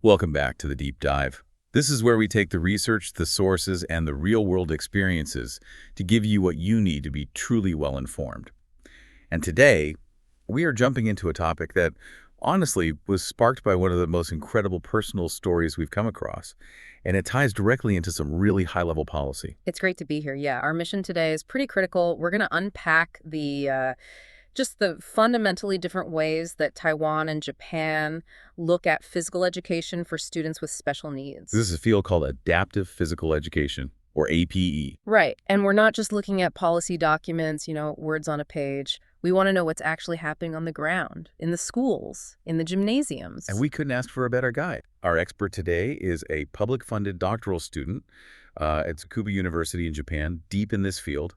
Welcome back to the Deep Dive. This is where we take the research, the sources, and the real-world experiences to give you what you need to be truly well-informed. And today, we are jumping into a topic that, honestly, was sparked by one of the most incredible personal stories we've come across, and it ties directly into some really high-level policy. It's great to be here. Yeah, our mission today is pretty critical. We're going to unpack just the fundamentally different ways that Taiwan and Japan look at physical education for students with special needs. This is a field called adaptive physical education, or APE. Right. And we're not just looking at policy documents, words on a page. We want to know what's actually happening on the ground, in the schools, in the gymnasiums. And we couldn't ask for a better guide. Our expert today is a public-funded doctoral student at Tsukuba University in Japan, deep in this field.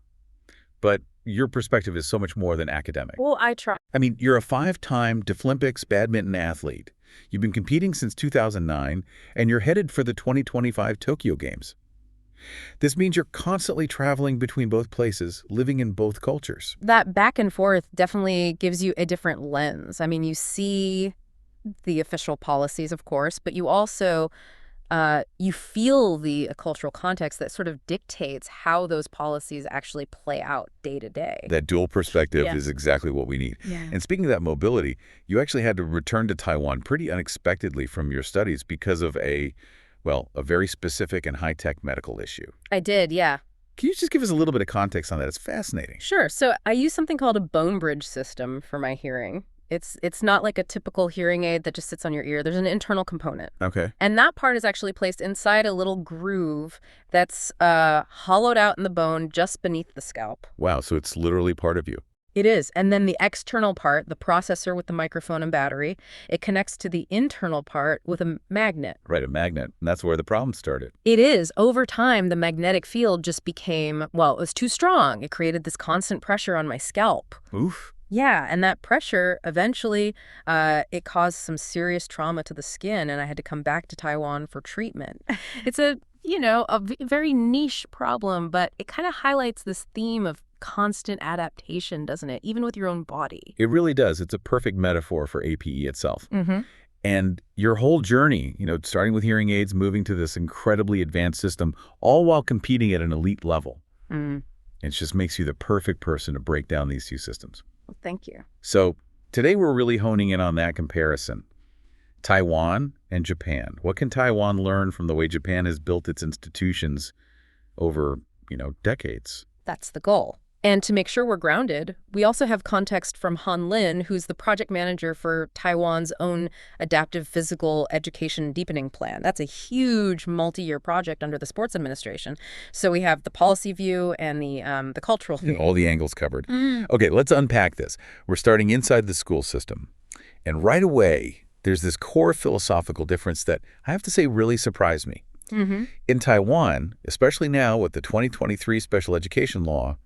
But your perspective is so much more than academic. Well, I try. I mean, you're a 5-time Deaflympics badminton athlete. You've been competing since 2009, and you're headed for the 2025 Tokyo Games. This means you're constantly traveling between both places, living in both cultures. That back and forth definitely gives you a different lens. I mean, you see the official policies, of course, but you also you feel the cultural context that sort of dictates how those policies actually play out day to day. That dual perspective is exactly what we need. Yeah. And speaking of that mobility, you actually had to return to Taiwan pretty unexpectedly from your studies because of a very specific and high-tech medical issue. I did, yeah. Can you just give us a little bit of context on that? It's fascinating. Sure. So I use something called a bone bridge system for my hearing. It's not like a typical hearing aid that just sits on your ear. There's an internal component. Okay. And that part is actually placed inside a little groove that's hollowed out in the bone just beneath the scalp. Wow, so it's literally part of you. It is. And then the external part, the processor with the microphone and battery, it connects to the internal part with a magnet. Right, a magnet. And that's where the problem started. It is. Over time, the magnetic field just became, it was too strong. It created this constant pressure on my scalp. Oof. Yeah, and that pressure, eventually, it caused some serious trauma to the skin, and I had to come back to Taiwan for treatment. It's a very niche problem, but it kind of highlights this theme of constant adaptation, doesn't it? Even with your own body. It really does. It's a perfect metaphor for APE itself. Mm-hmm. And your whole journey, starting with hearing aids, moving to this incredibly advanced system, all while competing at an elite level. Mm. It just makes you the perfect person to break down these two systems. Well, thank you. So today we're really honing in on that comparison. Taiwan and Japan. What can Taiwan learn from the way Japan has built its institutions over, decades? That's the goal. And to make sure we're grounded, we also have context from Han-Lin, who's the project manager for Taiwan's own adaptive physical education deepening plan. That's a huge multi-year project under the sports administration. So we have the policy view and the cultural view. All the angles covered. Okay, let's unpack this. We're starting inside the school system. And right away, there's this core philosophical difference that I have to say really surprised me. Mm-hmm. In Taiwan, especially now with the 2023 special education law,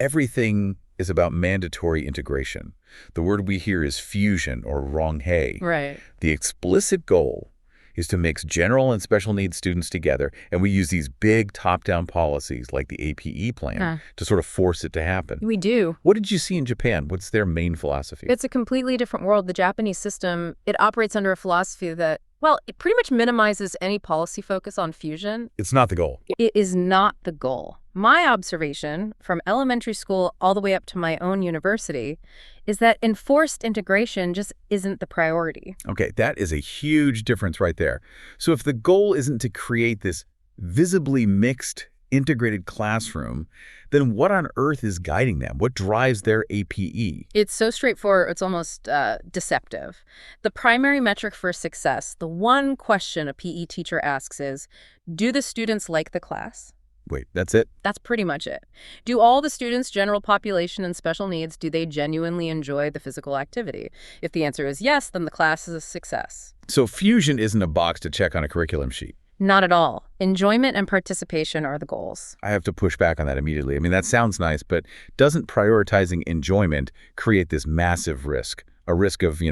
everything is about mandatory integration. The word we hear is fusion or Rong-Yu. Right. The explicit goal is to mix general and special needs students together, and we use these big top-down policies like the APE plan to sort of force it to happen. We do. What did you see in Japan? What's their main philosophy? It's a completely different world. The Japanese system, it operates under a philosophy that, it pretty much minimizes any policy focus on fusion. It's not the goal. It is not the goal. My observation from elementary school all the way up to my own university is that enforced integration just isn't the priority. Okay, that is a huge difference right there. So if the goal isn't to create this visibly mixed, integrated classroom, then what on earth is guiding them? What drives their APE? It's so straightforward, it's almost deceptive. The primary metric for success, the one question a PE teacher asks is, do the students like the class? Wait, that's it? That's pretty much it. Do all the students, general population, and special needs, do they genuinely enjoy the physical activity? If the answer is yes, then the class is a success. So fusion isn't a box to check on a curriculum sheet? Not at all. Enjoyment and participation are the goals. I have to push back on that immediately. I mean, that sounds nice, but doesn't prioritizing enjoyment create this massive risk? A risk of,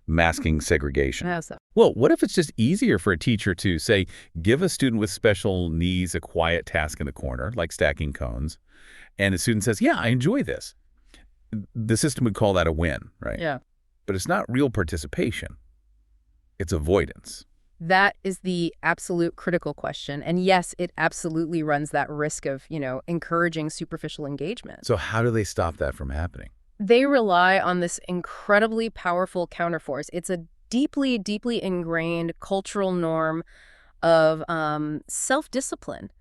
masking segregation? How so? Well, what if it's just easier for a teacher to, say, give a student with special needs a quiet task in the corner, like stacking cones, and the student says, yeah, I enjoy this. The system would call that a win, right? Yeah. But it's not real participation. It's avoidance. That is the absolute critical question. And yes, it absolutely runs that risk of, encouraging superficial engagement. So how do they stop that from happening? They rely on this incredibly powerful counterforce. It's a deeply, deeply ingrained cultural norm of self-discipline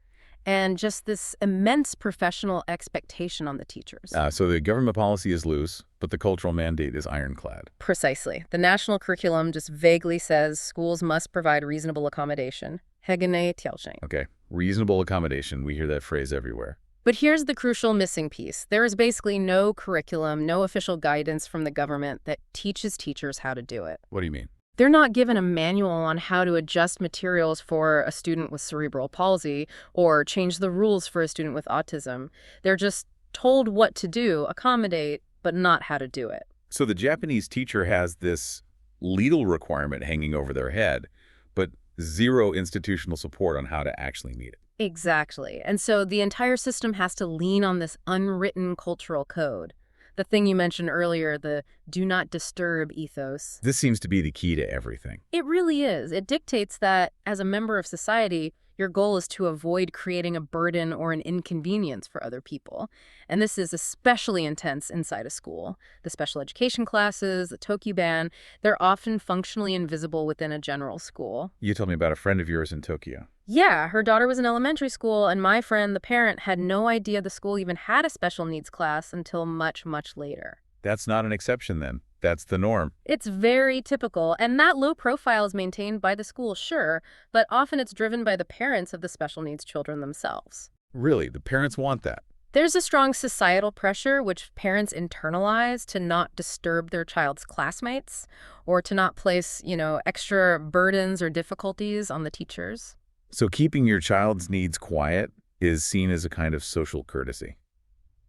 and just this immense professional expectation on the teachers. So the government policy is loose, but the cultural mandate is ironclad. Precisely. The national curriculum just vaguely says schools must provide reasonable accommodation. 해근의挑戰. Okay, reasonable accommodation. We hear that phrase everywhere. But here's the crucial missing piece. There is basically no curriculum, no official guidance from the government that teaches teachers how to do it. What do you mean? They're not given a manual on how to adjust materials for a student with cerebral palsy or change the rules for a student with autism. They're just told what to do, accommodate, but not how to do it. So the Japanese teacher has this legal requirement hanging over their head, but zero institutional support on how to actually meet it. Exactly. And so the entire system has to lean on this unwritten cultural code. The thing you mentioned earlier, the do not disturb ethos. This seems to be the key to everything. It really is. It dictates that as a member of society, your goal is to avoid creating a burden or an inconvenience for other people. And this is especially intense inside a school. The special education classes, the Tokuban, they're often functionally invisible within a general school. You told me about a friend of yours in Tokyo. Yeah, her daughter was in elementary school, and my friend, the parent, had no idea the school even had a special needs class until much, much later. That's not an exception then. That's the norm. It's very typical, and that low profile is maintained by the school, sure, but often it's driven by the parents of the special needs children themselves. Really, the parents want that. There's a strong societal pressure which parents internalize to not disturb their child's classmates or to not place, extra burdens or difficulties on the teachers. So keeping your child's needs quiet is seen as a kind of social courtesy.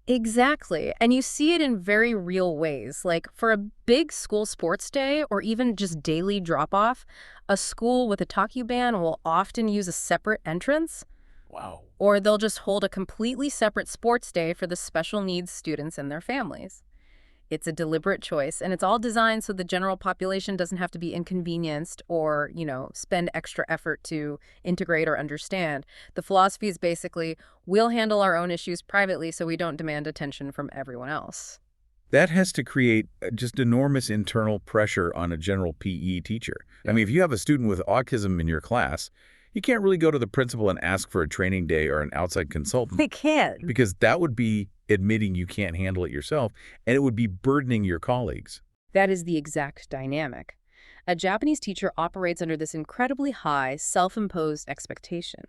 Exactly. And you see it in very real ways. Like for a big school sports day or even just daily drop-off, a school with a Takuban will often use a separate entrance. Wow. Or they'll just hold a completely separate sports day for the special needs students and their families. It's a deliberate choice, and it's all designed so the general population doesn't have to be inconvenienced or, spend extra effort to integrate or understand. The philosophy is basically, we'll handle our own issues privately so we don't demand attention from everyone else. That has to create just enormous internal pressure on a general PE teacher. I mean, if you have a student with autism in your class, you can't really go to the principal and ask for a training day or an outside consultant. They can't. Because that would be admitting you can't handle it yourself, and it would be burdening your colleagues. That is the exact dynamic. A Japanese teacher operates under this incredibly high, self-imposed expectation.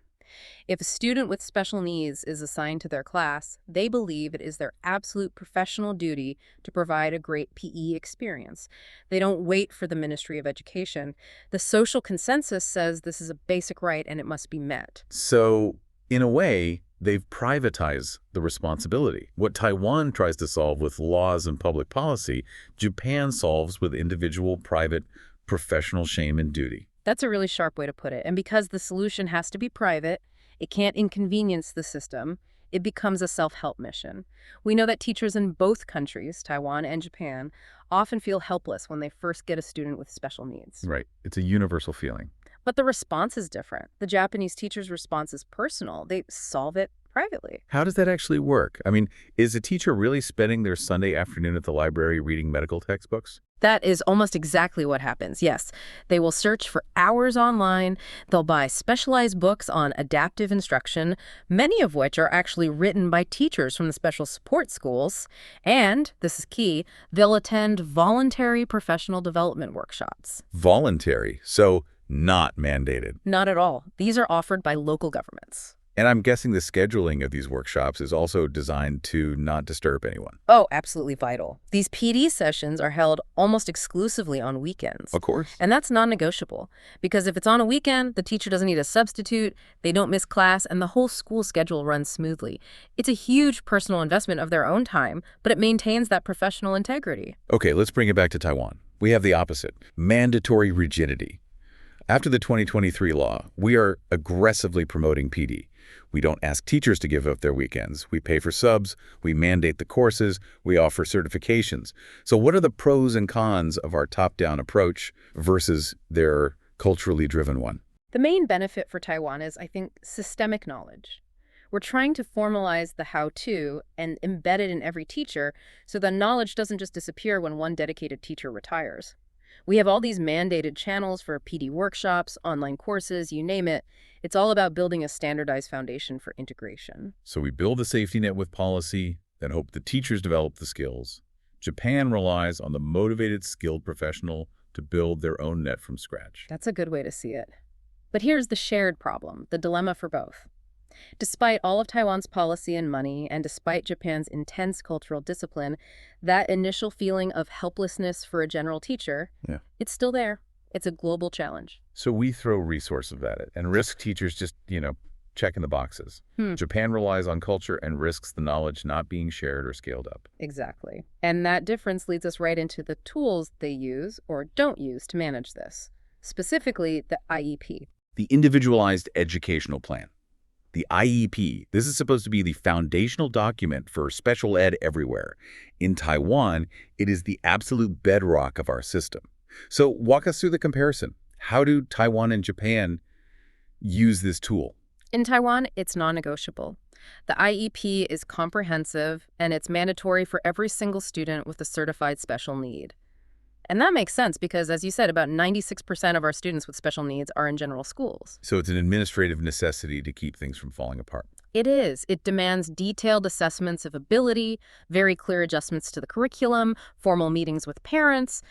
If a student with special needs is assigned to their class, they believe it is their absolute professional duty to provide a great PE experience. They don't wait for the Ministry of Education. The social consensus says this is a basic right and it must be met. So, in a way, they've privatized the responsibility. What Taiwan tries to solve with laws and public policy, Japan solves with individual, private, professional shame and duty. That's a really sharp way to put it. And because the solution has to be private, it can't inconvenience the system, it becomes a self-help mission. We know that teachers in both countries, Taiwan and Japan, often feel helpless when they first get a student with special needs. Right. It's a universal feeling. But the response is different. The Japanese teacher's response is personal. They solve it privately. How does that actually work? I mean, is a teacher really spending their Sunday afternoon at the library reading medical textbooks? That is almost exactly what happens, yes. They will search for hours online. They'll buy specialized books on adaptive instruction, many of which are actually written by teachers from the special support schools. And, this is key, they'll attend voluntary professional development workshops. Voluntary, so not mandated. Not at all. These are offered by local governments. And I'm guessing the scheduling of these workshops is also designed to not disturb anyone. Oh, absolutely vital. These PD sessions are held almost exclusively on weekends. Of course. And that's non-negotiable, because if it's on a weekend, the teacher doesn't need a substitute, they don't miss class, and the whole school schedule runs smoothly. It's a huge personal investment of their own time, but it maintains that professional integrity. Okay, let's bring it back to Taiwan. We have the opposite, mandatory rigidity. After the 2023 law, we are aggressively promoting PD. We don't ask teachers to give up their weekends. We pay for subs, we mandate the courses, we offer certifications. So what are the pros and cons of our top-down approach versus their culturally driven one. The main benefit for Taiwan is, I think, systemic knowledge. We're trying to formalize the how-to and embed it in every teacher so that knowledge doesn't just disappear when one dedicated teacher retires. We have all these mandated channels for PD workshops, online courses, you name it. It's all about building a standardized foundation for integration. So we build a safety net with policy, then hope the teachers develop the skills. Japan relies on the motivated, skilled professional to build their own net from scratch. That's a good way to see it. But here's the shared problem, the dilemma for both. Despite all of Taiwan's policy and money, and despite Japan's intense cultural discipline, that initial feeling of helplessness for a general teacher, it's still there. It's a global challenge. So we throw resources at it and risk teachers just, checking the boxes. Japan relies on culture and risks the knowledge not being shared or scaled up. Exactly. And that difference leads us right into the tools they use or don't use to manage this, specifically the IEP. The Individualized Educational Plan. The IEP, this is supposed to be the foundational document for special ed everywhere. In Taiwan, it is the absolute bedrock of our system. So walk us through the comparison. How do Taiwan and Japan use this tool? In Taiwan, it's non-negotiable. The IEP is comprehensive, and it's mandatory for every single student with a certified special need. And that makes sense because, as you said, about 96% of our students with special needs are in general schools. So it's an administrative necessity to keep things from falling apart. It is. It demands detailed assessments of ability, very clear adjustments to the curriculum, formal meetings with parents.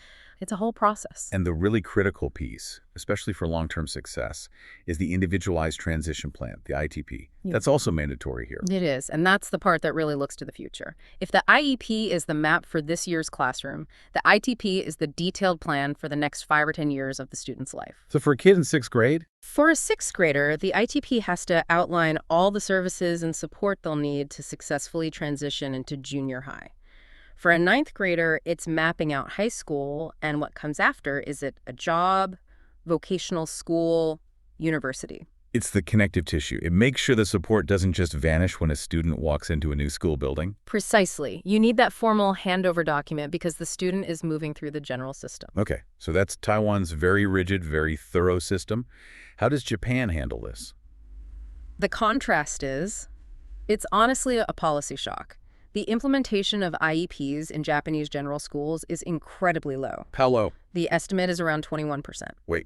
It's a whole process. And the really critical piece, especially for long-term success, is the Individualized Transition Plan, the ITP. Yeah. That's also mandatory here. It is, and that's the part that really looks to the future. If the IEP is the map for this year's classroom, the ITP is the detailed plan for the next 5 or 10 years of the student's life. So for a kid in 6th grade? For a 6th grader, the ITP has to outline all the services and support they'll need to successfully transition into junior high. For a 9th grader, it's mapping out high school and what comes after. Is it a job, vocational school, university? It's the connective tissue. It makes sure the support doesn't just vanish when a student walks into a new school building. Precisely. You need that formal handover document because the student is moving through the general system. Okay, so that's Taiwan's very rigid, very thorough system. How does Japan handle this? The contrast is, it's honestly a policy shock. The implementation of IEPs in Japanese general schools is incredibly low. How low? The estimate is around 21%. Wait,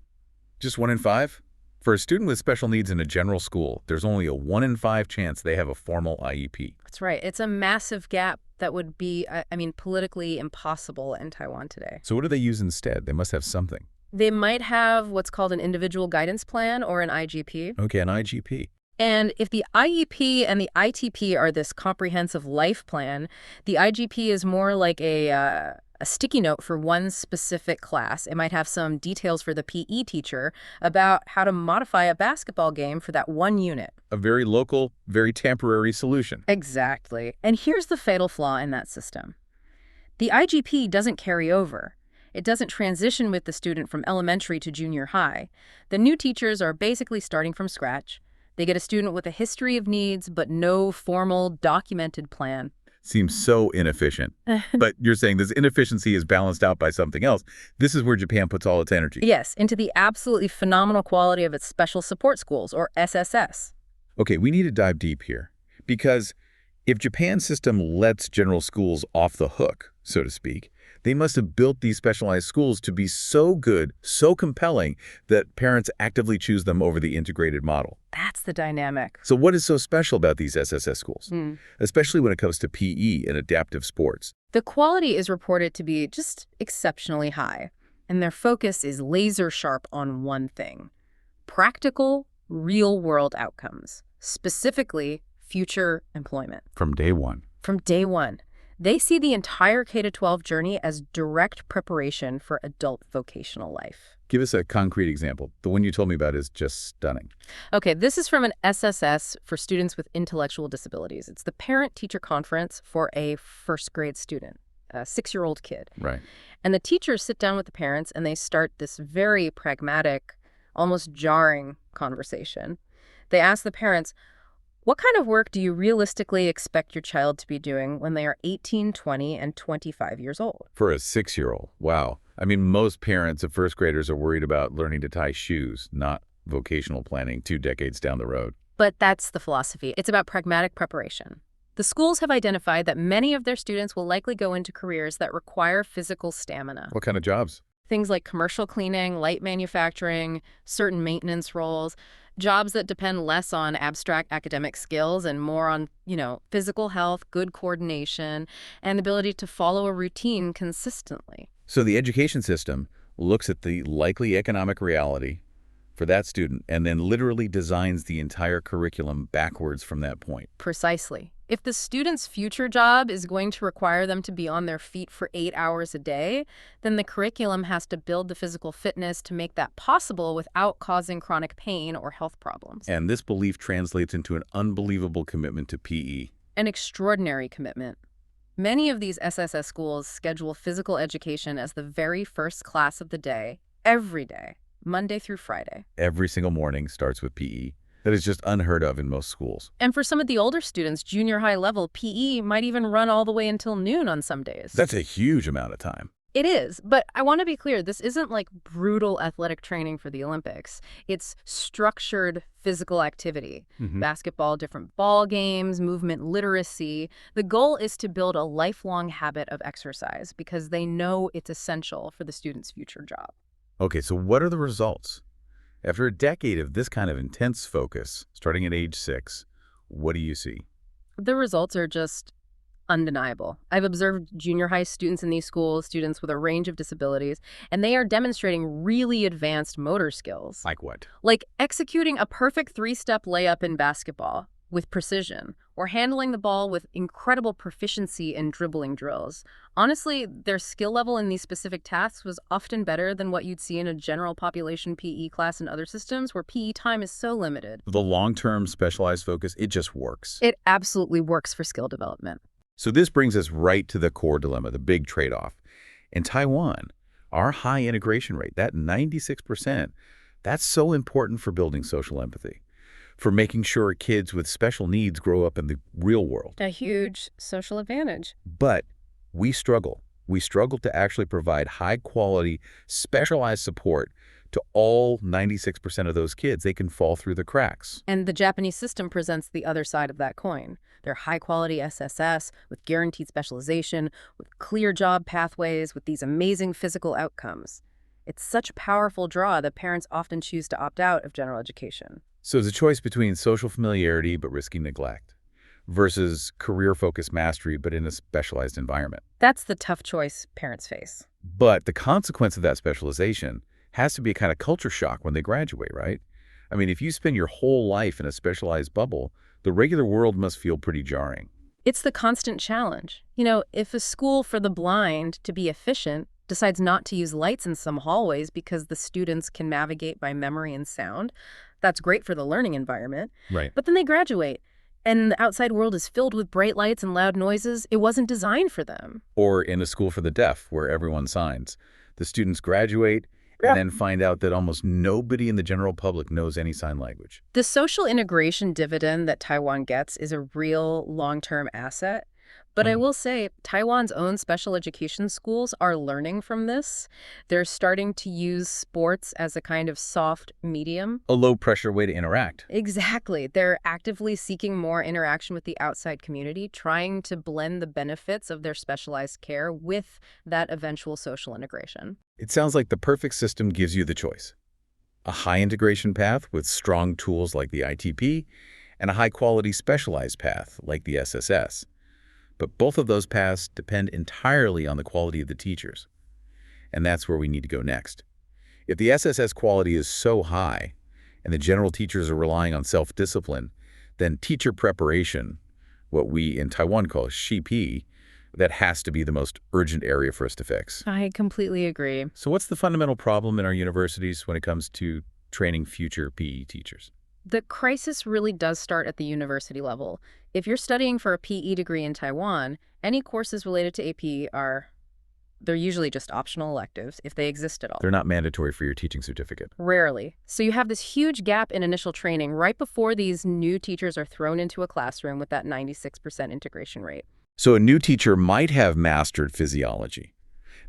just 1 in 5? For a student with special needs in a general school, there's only a 1 in 5 chance they have a formal IEP. That's right. It's a massive gap that would be, politically impossible in Taiwan today. So what do they use instead? They must have something. They might have what's called an individual guidance plan or an IGP. Okay, an IGP. And if the IEP and the ITP are this comprehensive life plan, the IGP is more like a sticky note for one specific class. It might have some details for the PE teacher about how to modify a basketball game for that one unit. A very local, very temporary solution. Exactly. And here's the fatal flaw in that system. The IGP doesn't carry over. It doesn't transition with the student from elementary to junior high. The new teachers are basically starting from scratch. They get a student with a history of needs, but no formal, documented plan. Seems so inefficient. But you're saying this inefficiency is balanced out by something else. This is where Japan puts all its energy. Yes, into the absolutely phenomenal quality of its special support schools, or SSS. Okay, we need to dive deep here. Because if Japan's system lets general schools off the hook, so to speak, they must have built these specialized schools to be so good, so compelling, that parents actively choose them over the integrated model. That's the dynamic. So what is so special about these SSS schools, especially when it comes to PE and adaptive sports? The quality is reported to be just exceptionally high, and their focus is laser sharp on one thing: practical, real-world outcomes, specifically future employment. From day one. From day one. They see the entire K-12 journey as direct preparation for adult vocational life. Give us a concrete example. The one you told me about is just stunning. Okay, this is from an SSS for students with intellectual disabilities. It's the parent-teacher conference for a first-grade student, a 6-year-old kid. Right. And the teachers sit down with the parents, and they start this very pragmatic, almost jarring conversation. They ask the parents, what kind of work do you realistically expect your child to be doing when they are 18, 20, and 25 years old? For a 6-year-old, wow. I mean, most parents of first graders are worried about learning to tie shoes, not vocational planning 2 decades down the road. But that's the philosophy. It's about pragmatic preparation. The schools have identified that many of their students will likely go into careers that require physical stamina. What kind of jobs? Things like commercial cleaning, light manufacturing, certain maintenance roles, jobs that depend less on abstract academic skills and more on, physical health, good coordination, and the ability to follow a routine consistently. So the education system looks at the likely economic reality for that student and then literally designs the entire curriculum backwards from that point. Precisely. If the student's future job is going to require them to be on their feet for 8 hours a day, then the curriculum has to build the physical fitness to make that possible without causing chronic pain or health problems. And this belief translates into an unbelievable commitment to PE. An extraordinary commitment. Many of these SSS schools schedule physical education as the very first class of the day, every day, Monday through Friday. Every single morning starts with PE. That is just unheard of in most schools. And for some of the older students, junior high level, PE might even run all the way until noon on some days. That's a huge amount of time. It is, but I want to be clear, this isn't like brutal athletic training for the Olympics. It's structured physical activity. Basketball, different ball games, movement literacy. The goal is to build a lifelong habit of exercise because they know it's essential for the student's future job. Okay, so what are the results? After a decade of this kind of intense focus, starting at age 6, what do you see? The results are just undeniable. I've observed junior high students in these schools, students with a range of disabilities, and they are demonstrating really advanced motor skills. Like what? Like executing a perfect 3-step layup in basketball with precision, or handling the ball with incredible proficiency in dribbling drills. Honestly, their skill level in these specific tasks was often better than what you'd see in a general population PE class in other systems where PE time is so limited. The long-term specialized focus, it just works. It absolutely works for skill development. So this brings us right to the core dilemma, the big trade-off. In Taiwan, our high integration rate, that 96%, that's so important for building social empathy, for making sure kids with special needs grow up in the real world. A huge social advantage. But we struggle. We struggle to actually provide high-quality, specialized support to all 96% of those kids. They can fall through the cracks. And the Japanese system presents the other side of that coin. Their high-quality SSS with guaranteed specialization, with clear job pathways, with these amazing physical outcomes. It's such a powerful draw that parents often choose to opt out of general education. So it's a choice between social familiarity but risking neglect versus career-focused mastery but in a specialized environment. That's the tough choice parents face. But the consequence of that specialization has to be a kind of culture shock when they graduate, right? I mean, if you spend your whole life in a specialized bubble, the regular world must feel pretty jarring. It's the constant challenge. If a school for the blind, to be efficient, decides not to use lights in some hallways because the students can navigate by memory and sound, that's great for the learning environment. Right. But then they graduate, and the outside world is filled with bright lights and loud noises. It wasn't designed for them. Or in a school for the deaf where everyone signs. The students graduate and then find out that almost nobody in the general public knows any sign language. The social integration dividend that Taiwan gets is a real long-term asset. But I will say, Taiwan's own special education schools are learning from this. They're starting to use sports as a kind of soft medium. A low-pressure way to interact. Exactly. They're actively seeking more interaction with the outside community, trying to blend the benefits of their specialized care with that eventual social integration. It sounds like the perfect system gives you the choice. A high integration path with strong tools like the ITP, and a high-quality specialized path like the SSS. But both of those paths depend entirely on the quality of the teachers. And that's where we need to go next. If the SSS quality is so high, and the general teachers are relying on self-discipline, then teacher preparation, what we in Taiwan call shipi, that has to be the most urgent area for us to fix. I completely agree. So what's the fundamental problem in our universities when it comes to training future PE teachers? The crisis really does start at the university level. If you're studying for a PE degree in Taiwan, any courses related to AP they're usually just optional electives, if they exist at all. They're not mandatory for your teaching certificate. Rarely. So you have this huge gap in initial training right before these new teachers are thrown into a classroom with that 96% integration rate. So a new teacher might have mastered physiology.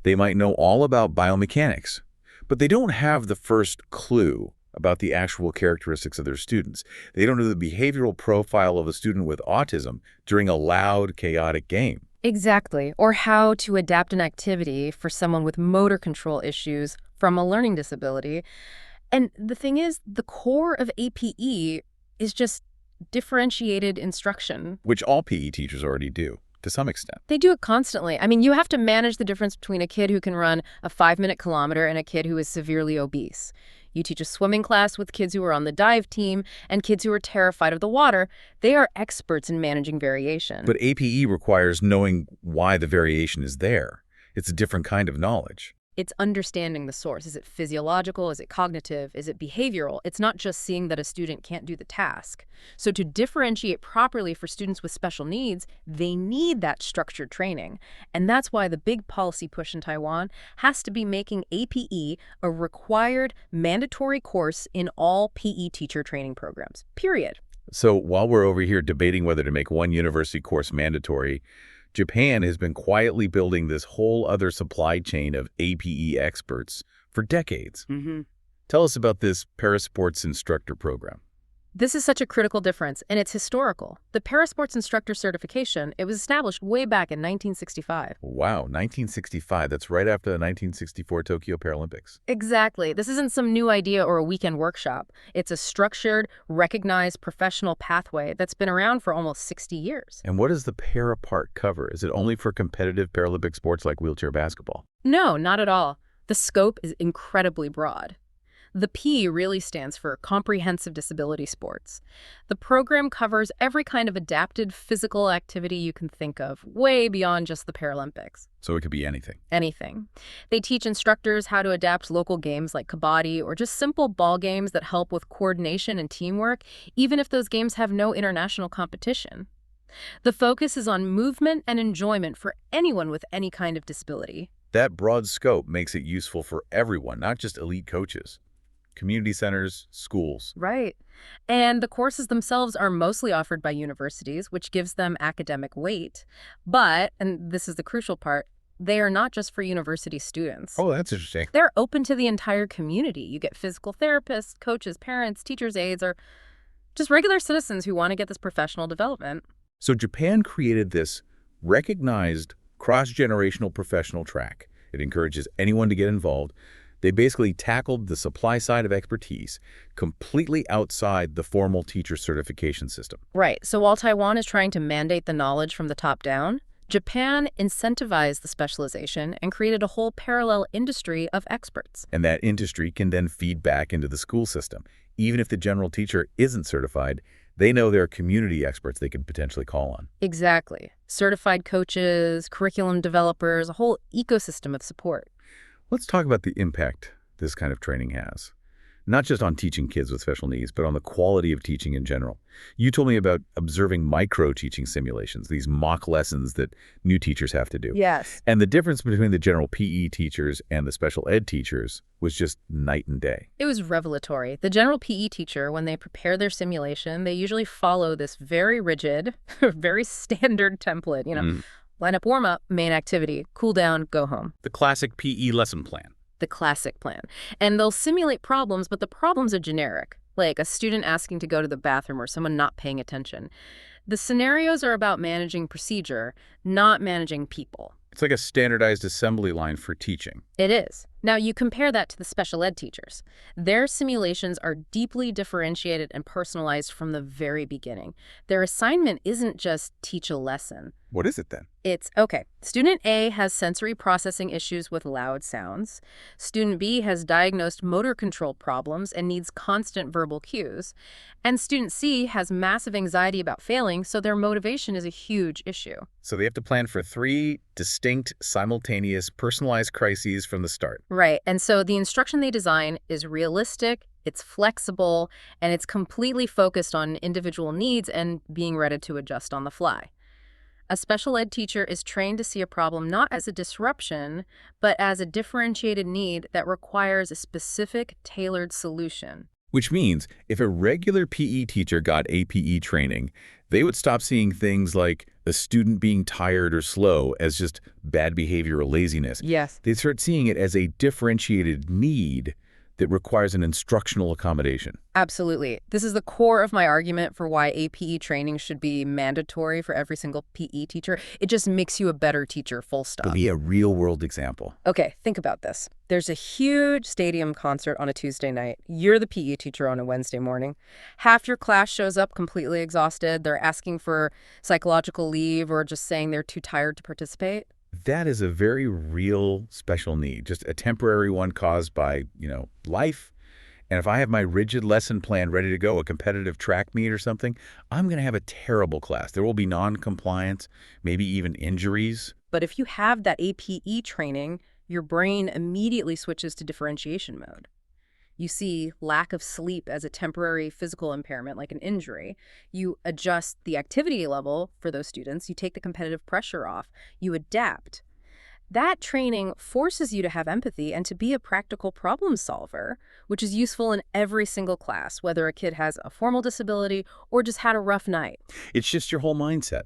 They might know all about biomechanics, but they don't have the first clue about the actual characteristics of their students. They don't know the behavioral profile of a student with autism during a loud, chaotic game. Exactly. Or how to adapt an activity for someone with motor control issues from a learning disability. And the thing is, the core of APE is just differentiated instruction. Which all PE teachers already do, to some extent. They do it constantly. I mean, you have to manage the difference between a kid who can run a 5-minute kilometer and a kid who is severely obese. You teach a swimming class with kids who are on the dive team and kids who are terrified of the water. They are experts in managing variation. But APE requires knowing why the variation is there. It's a different kind of knowledge. It's understanding the source. Is it physiological? Is it cognitive? Is it behavioral? It's not just seeing that a student can't do the task. So to differentiate properly for students with special needs, they need that structured training. And that's why the big policy push in Taiwan has to be making APE a required mandatory course in all PE teacher training programs, period. So while we're over here debating whether to make one university course mandatory, Japan has been quietly building this whole other supply chain of APE experts for decades. Tell us about this parasports instructor program. This is such a critical difference, and it's historical. The parasports instructor certification, it was established way back in 1965. Wow, 1965. That's right after the 1964 Tokyo Paralympics. Exactly. This isn't some new idea or a weekend workshop. It's a structured, recognized professional pathway that's been around for almost 60 years. And what does the para part cover? Is it only for competitive Paralympic sports like wheelchair basketball? No, not at all. The scope is incredibly broad. The P really stands for Comprehensive Disability Sports. The program covers every kind of adapted physical activity you can think of, way beyond just the Paralympics. So it could be anything. Anything. They teach instructors how to adapt local games like kabaddi or just simple ball games that help with coordination and teamwork, even if those games have no international competition. The focus is on movement and enjoyment for anyone with any kind of disability. That broad scope makes it useful for everyone, not just elite coaches. Community centers, schools. Right. And the courses themselves are mostly offered by universities, which gives them academic weight. But, and this is the crucial part, they are not just for university students. Oh, that's interesting. They're open to the entire community. You get physical therapists, coaches, parents, teachers' aides, or just regular citizens who want to get this professional development. So Japan created this recognized cross-generational professional track. It encourages anyone to get involved. They basically tackled the supply side of expertise completely outside the formal teacher certification system. Right. So while Taiwan is trying to mandate the knowledge from the top down, Japan incentivized the specialization and created a whole parallel industry of experts. And that industry can then feed back into the school system. Even if the general teacher isn't certified, they know there are community experts they could potentially call on. Exactly. Certified coaches, curriculum developers, a whole ecosystem of support. Let's talk about the impact this kind of training has. Not just on teaching kids with special needs, but on the quality of teaching in general. You told me about observing micro-teaching simulations, these mock lessons that new teachers have to do. Yes. And the difference between the general PE teachers and the special ed teachers was just night and day. It was revelatory. The general PE teacher, when they prepare their simulation, they usually follow this very rigid, very standard template, Line up, warm up, main activity, cool down, go home. The classic PE lesson plan. The classic plan. And they'll simulate problems, but the problems are generic, like a student asking to go to the bathroom or someone not paying attention. The scenarios are about managing procedure, not managing people. It's like a standardized assembly line for teaching. It is. Now, you compare that to the special ed teachers. Their simulations are deeply differentiated and personalized from the very beginning. Their assignment isn't just teach a lesson. What is it then? It's, okay, student A has sensory processing issues with loud sounds. Student B has diagnosed motor control problems and needs constant verbal cues. And student C has massive anxiety about failing, so their motivation is a huge issue. So they have to plan for 3 distinct, simultaneous, personalized crises from the start. Right, and so the instruction they design is realistic, it's flexible, and it's completely focused on individual needs and being ready to adjust on the fly. A special ed teacher is trained to see a problem not as a disruption, but as a differentiated need that requires a specific, tailored solution. Which means if a regular PE teacher got APE training, they would stop seeing things like a student being tired or slow as just bad behavior or laziness. Yes. They start seeing it as a differentiated need that requires an instructional accommodation. Absolutely. This is the core of my argument for why APE training should be mandatory for every single PE teacher. It just makes you a better teacher, full stop. Be a real-world example. Okay, think about this. There's a huge stadium concert on a Tuesday night. You're the PE teacher on a Wednesday morning. Half your class shows up completely exhausted. They're asking for psychological leave or just saying they're too tired to participate. That is a very real special need, just a temporary one caused by, life. And if I have my rigid lesson plan ready to go, a competitive track meet or something, I'm going to have a terrible class. There will be non-compliance, maybe even injuries. But if you have that APE training, your brain immediately switches to differentiation mode. You see lack of sleep as a temporary physical impairment, like an injury. You adjust the activity level for those students. You take the competitive pressure off. You adapt. That training forces you to have empathy and to be a practical problem solver, which is useful in every single class, whether a kid has a formal disability or just had a rough night. It's just your whole mindset.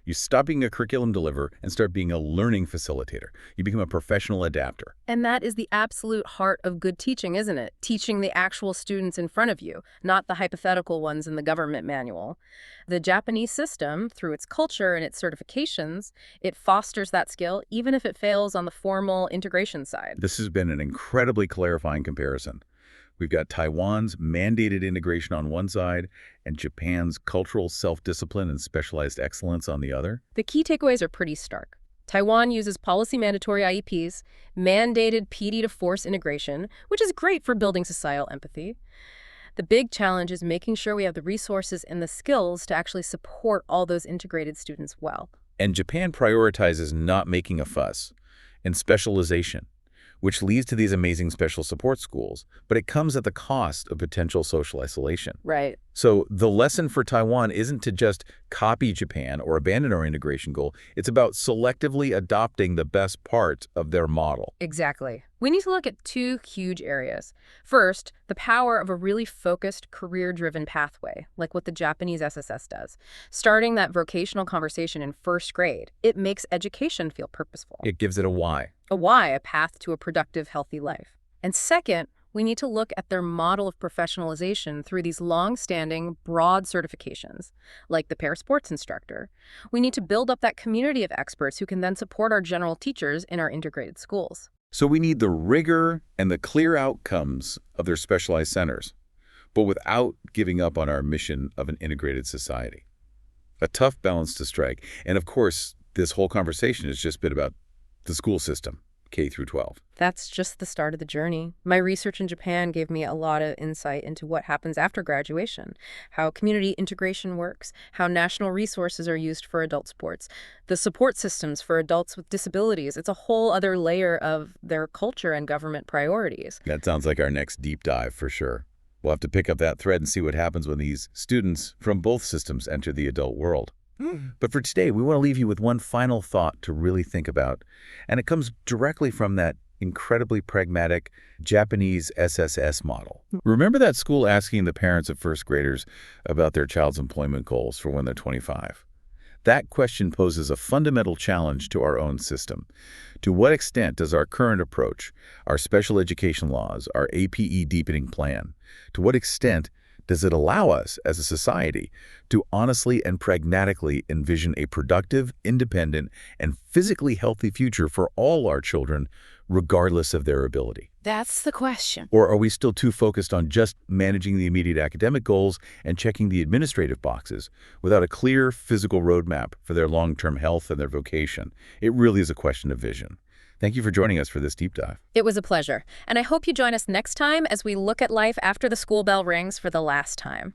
You stop being a curriculum deliverer and start being a learning facilitator. You become a professional adapter. And that is the absolute heart of good teaching, isn't it? Teaching the actual students in front of you, not the hypothetical ones in the government manual. The Japanese system, through its culture and its certifications, it fosters that skill, even if it fails on the formal integration side. This has been an incredibly clarifying comparison. We've got Taiwan's mandated integration on one side and Japan's cultural self-discipline and specialized excellence on the other. The key takeaways are pretty stark. Taiwan uses policy-mandatory IEPs, mandated PD to force integration, which is great for building societal empathy. The big challenge is making sure we have the resources and the skills to actually support all those integrated students well. And Japan prioritizes not making a fuss and specialization, which leads to these amazing special support schools, but it comes at the cost of potential social isolation. Right. So the lesson for Taiwan isn't to just copy Japan or abandon our integration goal. It's about selectively adopting the best parts of their model. Exactly. We need to look at two huge areas. First, the power of a really focused, career-driven pathway, like what the Japanese SSS does. Starting that vocational conversation in first grade, it makes education feel purposeful. It gives it a why. A why, a path to a productive, healthy life. And second, we need to look at their model of professionalization through these long-standing, broad certifications, like the parasports instructor. We need to build up that community of experts who can then support our general teachers in our integrated schools. So we need the rigor and the clear outcomes of their specialized centers, but without giving up on our mission of an integrated society. A tough balance to strike. And of course, this whole conversation has just been about the school system, K through 12. That's just the start of the journey. My research in Japan gave me a lot of insight into what happens after graduation, how community integration works, how national resources are used for adult sports, the support systems for adults with disabilities. It's a whole other layer of their culture and government priorities. That sounds like our next deep dive for sure. We'll have to pick up that thread and see what happens when these students from both systems enter the adult world. But for today, we want to leave you with one final thought to really think about, and it comes directly from that incredibly pragmatic Japanese SSS model. Remember that school asking the parents of first graders about their child's employment goals for when they're 25? That question poses a fundamental challenge to our own system. To what extent does our current approach, our special education laws, our APE deepening plan, to what extent does it allow us as a society to honestly and pragmatically envision a productive, independent, and physically healthy future for all our children, regardless of their ability? That's the question. Or are we still too focused on just managing the immediate academic goals and checking the administrative boxes without a clear physical roadmap for their long-term health and their vocation? It really is a question of vision. Thank you for joining us for this deep dive. It was a pleasure, and I hope you join us next time as we look at life after the school bell rings for the last time.